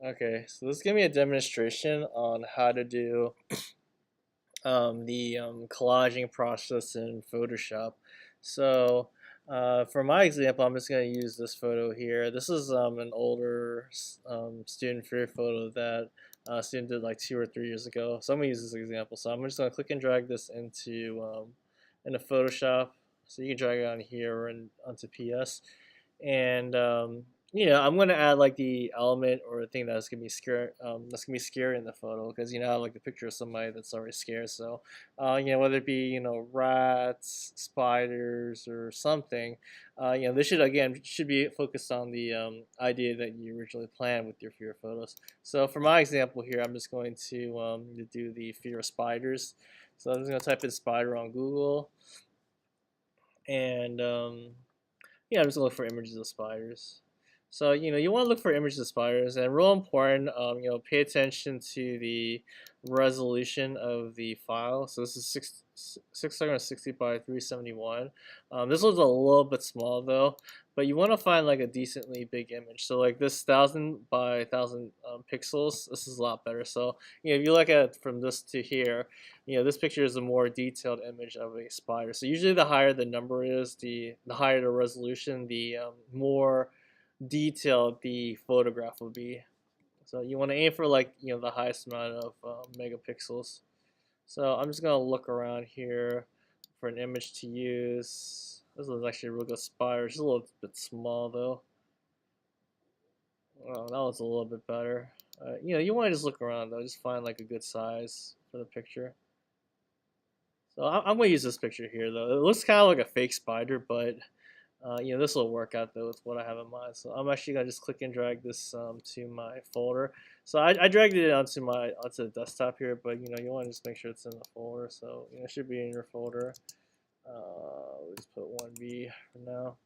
Okay, so this is gonna be a demonstration on how to do the collaging process in Photoshop. So for my example, I'm just gonna use this photo here. This is an older student fair photo that a student did like 2 or 3 years ago. So I'm gonna use this example. So I'm just gonna click and drag this into Photoshop. So you can drag it on here or onto PS and I'm gonna add like the element or thing that's gonna be scary in the photo because I have like the picture of somebody that's already scared. So whether it be rats, spiders, or something, this should be focused on the idea that you originally planned with your fear photos. So for my example here, I'm just going to do the fear of spiders. So I'm just gonna type in spider on Google and I'm just looking for images of spiders. So you want to look for images of spiders, and real important, pay attention to the resolution of the file. So this is 660 by 371. This one's a little bit small though, but you want to find like a decently big image. So like this 1,000 by 1,000 pixels, this is a lot better. So if you look at it from this to here, this picture is a more detailed image of a spider. So usually the higher the number is, the higher the resolution, the more detailed the photograph will be. So you want to aim for like the highest amount of megapixels. So I'm just gonna look around here for an image to use. This is actually a real good spider. It's a little bit small though. Oh, that was a little bit better. You want to just look around though. Just find like a good size for the picture. So I'm gonna use this picture here though. It looks kind of like a fake spider, but this will work out though with what I have in mind. So I'm actually gonna just click and drag this to my folder. So I dragged it onto the desktop here, but you want to just make sure it's in the folder. So it should be in your folder. We'll just put 1B for now.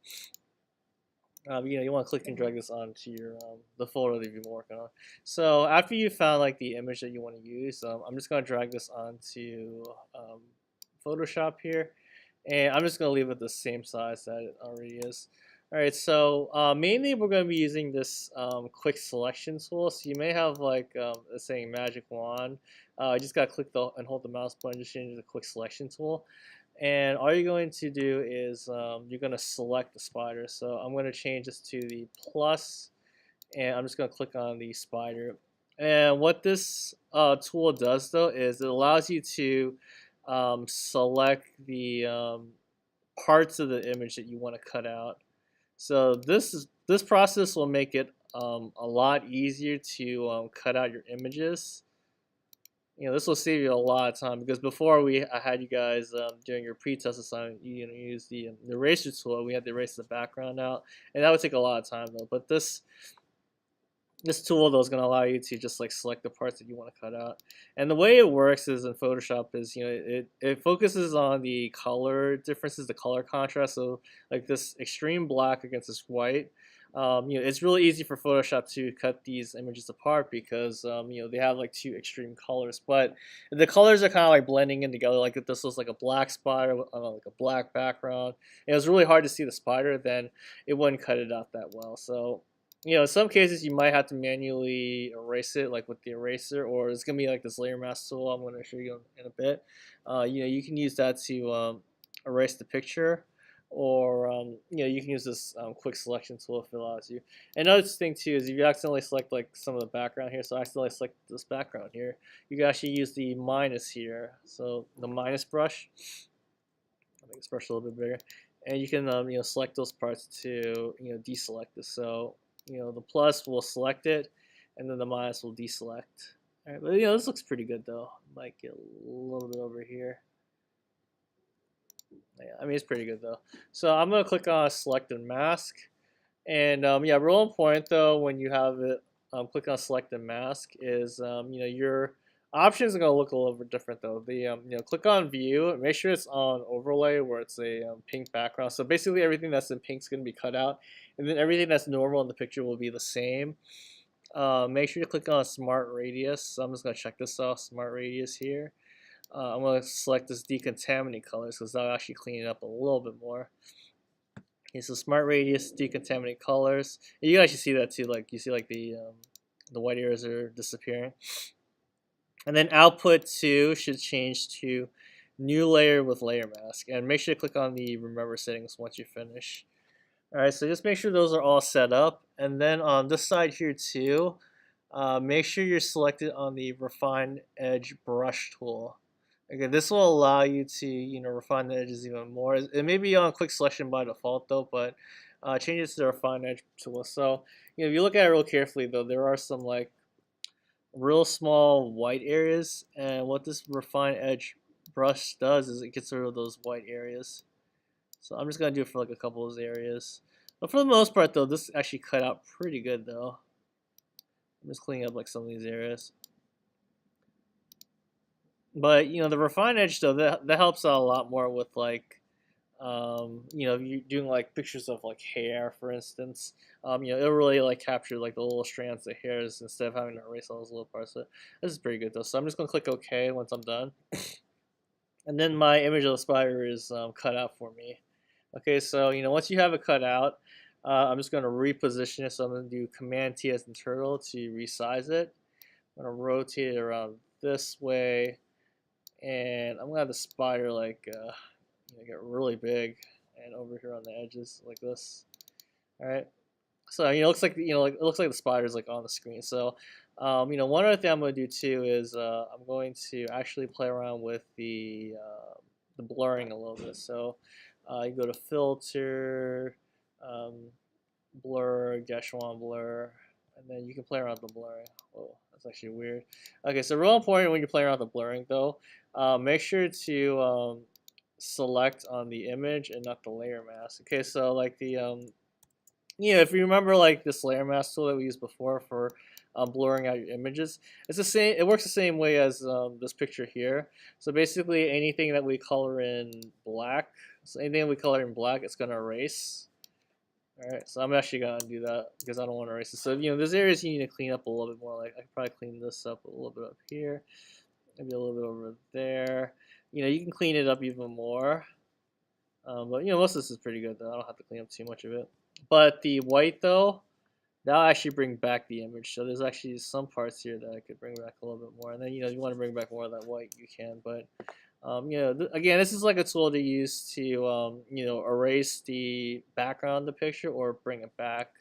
You want to click and drag this onto your the folder that you've been working on. So after you found like the image that you want to use, I'm just gonna drag this onto Photoshop here, and I'm just gonna leave it the same size that it already is. All right, so mainly we're gonna be using this quick selection tool. So you may have like it's saying magic wand. You just gotta click and hold the mouse button, just change the quick selection tool. And all you're going to do is you're going to select the spider. So I'm going to change this to the plus, and I'm just going to click on the spider. And what this tool does though is it allows you to select the parts of the image that you want to cut out. So this process will make it a lot easier to cut out your images. This will save you a lot of time because before I had you guys doing your pre-test assignment, you use the eraser tool. We had to erase the background out, and that would take a lot of time though. But this tool though is going to allow you to just like select the parts that you want to cut out. And the way it works is in Photoshop is it focuses on the color differences, the color contrast. So like this extreme black against this white. It's really easy for Photoshop to cut these images apart because they have like two extreme colors, but the colors are kind of like blending in together. Like if this was like a black spider with like a black background, it was really hard to see the spider. Then it wouldn't cut it out that well. So in some cases you might have to manually erase it, like with the eraser, or it's gonna be like this layer mask tool I'm going to show you in a bit. You can use that to erase the picture, or you can use this quick selection tool if it allows you. Another thing too is if you accidentally select like some of the background here, so I accidentally select this background here, you can actually use the minus here, so the minus brush. I'll make this brush a little bit bigger, and you can select those parts to deselect this. So the plus will select it, and then the minus will deselect. All right, but this looks pretty good though. Might get a little bit over here. Yeah, I mean it's pretty good though. So I'm gonna click on select and mask, and yeah, real important though when you have it click on select and mask is your options are gonna look a little bit different though. The click on view, make sure it's on overlay where it's a pink background. So basically everything that's in pink is gonna be cut out, and then everything that's normal in the picture will be the same. Make sure you click on smart radius. So I'm just gonna check this off, smart radius here. I'm going to select this decontaminate colors because that'll actually clean it up a little bit more. Okay, so smart radius, decontaminate colors. You can actually see that too. Like you see like the The white areas are disappearing. And then output 2 should change to new layer with layer mask. And make sure to click on the remember settings once you finish. Alright, so just make sure those are all set up. And then on this side here too, make sure you're selected on the refine edge brush tool. Okay, this will allow you to refine the edges even more. It may be on quick selection by default though, but change it to the refine edge tool. So if you look at it real carefully though, there are some like real small white areas, and what this refine edge brush does is it gets rid of those white areas. So I'm just gonna do it for like a couple of those areas. But for the most part though, this actually cut out pretty good though. I'm just cleaning up like some of these areas. But the refined edge though, that helps out a lot more with like if you're doing like pictures of like hair, for instance, it'll really like capture like the little strands of hairs instead of having to erase all those little parts. So this is pretty good though. So I'm just gonna click OK once I'm done, and then my image of the spider is cut out for me. Okay, so once you have it cut out, I'm just gonna reposition it. So I'm gonna do Command T as in turtle to resize it. I'm gonna rotate it around this way, and I'm gonna have the spider like get really big and over here on the edges like this. All right. So it looks like it looks like the spider's like on the screen. So one other thing I'm going to do too is I'm going to actually play around with the blurring a little bit. So you go to filter, um, blur, Gachemon blur, and then you can play around with the blurring. Oh, that's actually weird. Okay, so real important when you're playing around with the blurring though, make sure to select on the image and not the layer mask. Okay, so like the if you remember like this layer mask tool that we used before for blurring out your images, it's the same. It works the same way as this picture here. So basically, anything that we color in black, it's gonna erase. All right, so I'm actually gonna do that because I don't want to erase it. So there's areas you need to clean up a little bit more. Like I could probably clean this up a little bit up here, maybe a little bit over there. You can clean it up even more. But most of this is pretty good though. I don't have to clean up too much of it. But the white though, that'll actually bring back the image. So there's actually some parts here that I could bring back a little bit more. And then if you want to bring back more of that white, you can. But again, this is like a tool to use to erase the background of the picture or bring it back.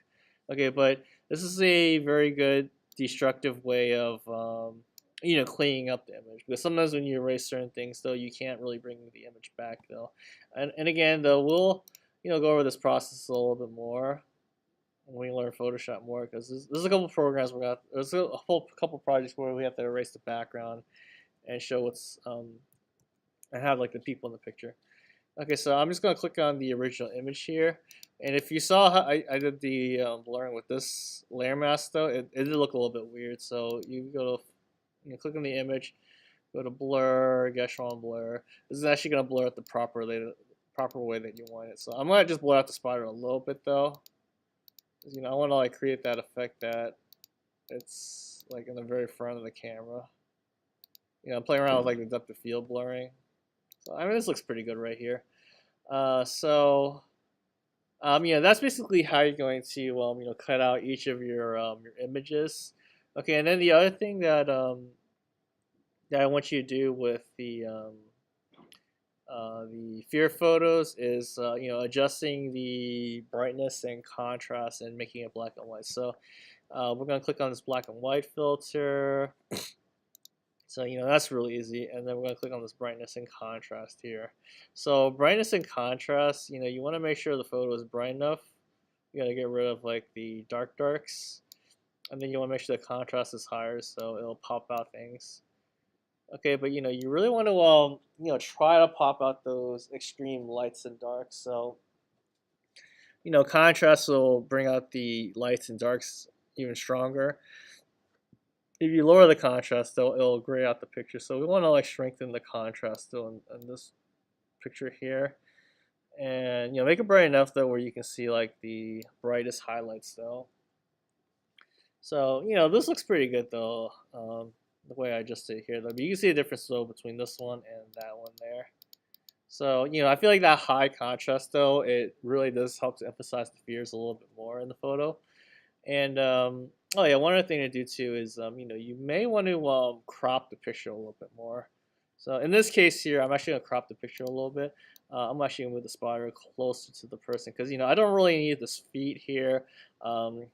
Okay, but this is a very good destructive way of cleaning up the image, because sometimes when you erase certain things though, you can't really bring the image back though. And again though, we'll go over this process a little bit more when we learn Photoshop more, because there's a couple programs there's a whole couple projects where we have to erase the background and show what's and have like the people in the picture. Okay, so I'm just gonna click on the original image here, and if you saw how I did the blurring with this layer mask though, it did look a little bit weird. So you go to click on the image, go to blur, Gachemon blur. This is actually gonna blur it the proper way that you want it. So I'm gonna just blur out the spider a little bit though. I want to like create that effect that it's like in the very front of the camera. I'm playing around with like the depth of field blurring. So I mean, this looks pretty good right here. That's basically how you're going to cut out each of your images. Okay, and then the other thing that that I want you to do with the fear photos is adjusting the brightness and contrast and making it black and white. So we're going to click on this black and white filter. So that's really easy, and then we're going to click on this brightness and contrast here. So brightness and contrast, you want to make sure the photo is bright enough. You got to get rid of like the darks, and then you want to make sure the contrast is higher so it'll pop out things. Okay, but you really want to try to pop out those extreme lights and darks. So contrast will bring out the lights and darks even stronger. If you lower the contrast though, it'll gray out the picture. So we want to like strengthen the contrast though in this picture here, and make it bright enough though where you can see like the brightest highlights though. So this looks pretty good though. The way I just did here though, but you can see the difference though between this one and that one there. So I feel like that high contrast though, it really does help to emphasize the fears a little bit more in the photo. And Oh yeah, one other thing to do too is you may want to crop the picture a little bit more. So in this case here, I'm actually gonna crop the picture a little bit. I'm actually gonna move the spider closer to the person because I don't really need this feet here. Um,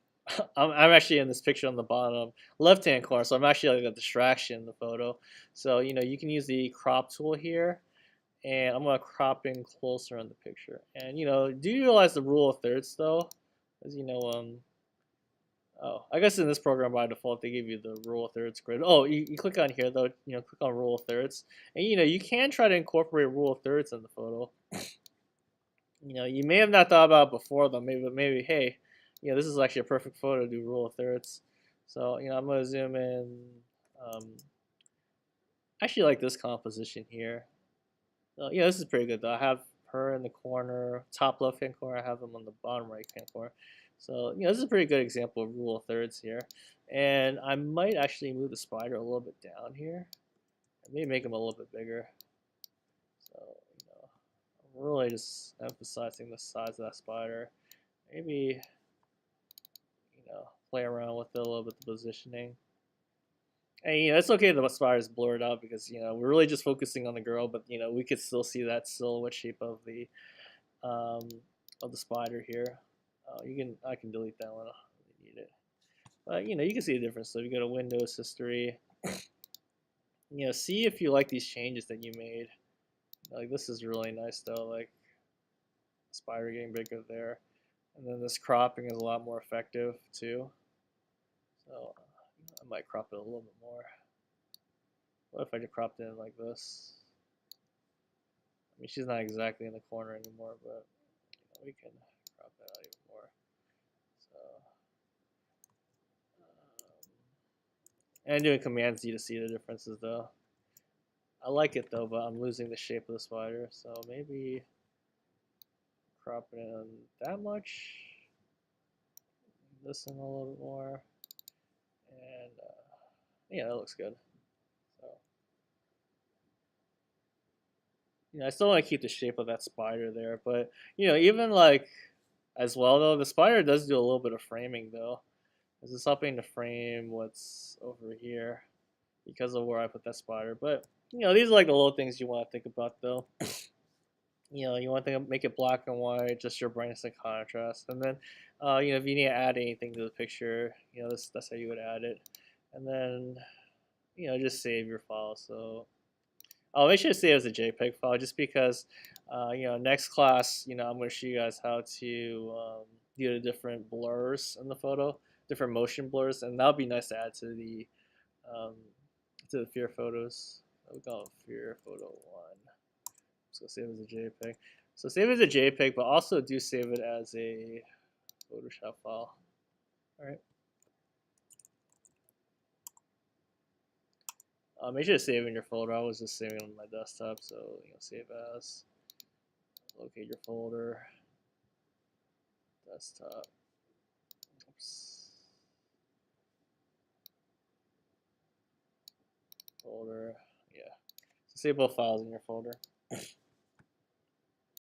I'm actually in this picture on the bottom left-hand corner, so I'm actually like a distraction in the photo. So you can use the crop tool here, and I'm gonna crop in closer on the picture. And do you realize the rule of thirds though? As oh, I guess in this program by default they give you the rule of thirds grid. Oh, you click on here though, click on rule of thirds, and you can try to incorporate rule of thirds in the photo. You may have not thought about it before though. Maybe hey, this is actually a perfect photo to do rule of thirds. So I'm gonna zoom in. Um, actually like this composition here. So, this is pretty good though. I have her in the corner, top left hand corner. I have them on the bottom right hand corner. So this is a pretty good example of rule of thirds here. And I might actually move the spider a little bit down here. And maybe make him a little bit bigger. So I'm really just emphasizing the size of that spider. Maybe play around with it a little bit, the positioning. And it's okay that the spider is blurred out because we're really just focusing on the girl, but we could still see that silhouette shape um, of the spider here. I can delete that one if you need it. But you can see the difference. So if you go to Windows history, see if you like these changes that you made. Like this is really nice though. Like spider getting bigger there, and then this cropping is a lot more effective too. So I might crop it a little bit more. What if I just cropped it in like this? I mean, she's not exactly in the corner anymore, but we can crop that out even more. So, and doing Command Z to see the differences though. I like it though, but I'm losing the shape of the spider, so maybe crop it in that much. This in a little bit more, and yeah, that looks good. So, I still want to keep the shape of that spider there, but even like as well though, the spider does do a little bit of framing though. This is helping to frame what's over here because of where I put that spider. But these are like the little things you want to think about though. You want to make it black and white, just your brightness and contrast. And then, if you need to add anything to the picture, that's how you would add it. And then, just save your file. So, I'll make sure to save it as a JPEG file, just because, next class, I'm going to show you guys how to do the different blurs in the photo, different motion blurs, and that'll be nice to add um, to the Fear photos. We'll call it Fear Photo 1. So save it as a JPEG. So save it as a JPEG, but also do save it as a Photoshop file. All right. Make sure to save in your folder. I was just saving it on my desktop, so save as. Locate your folder. Desktop. Oops. Folder. Yeah. So save both files in your folder.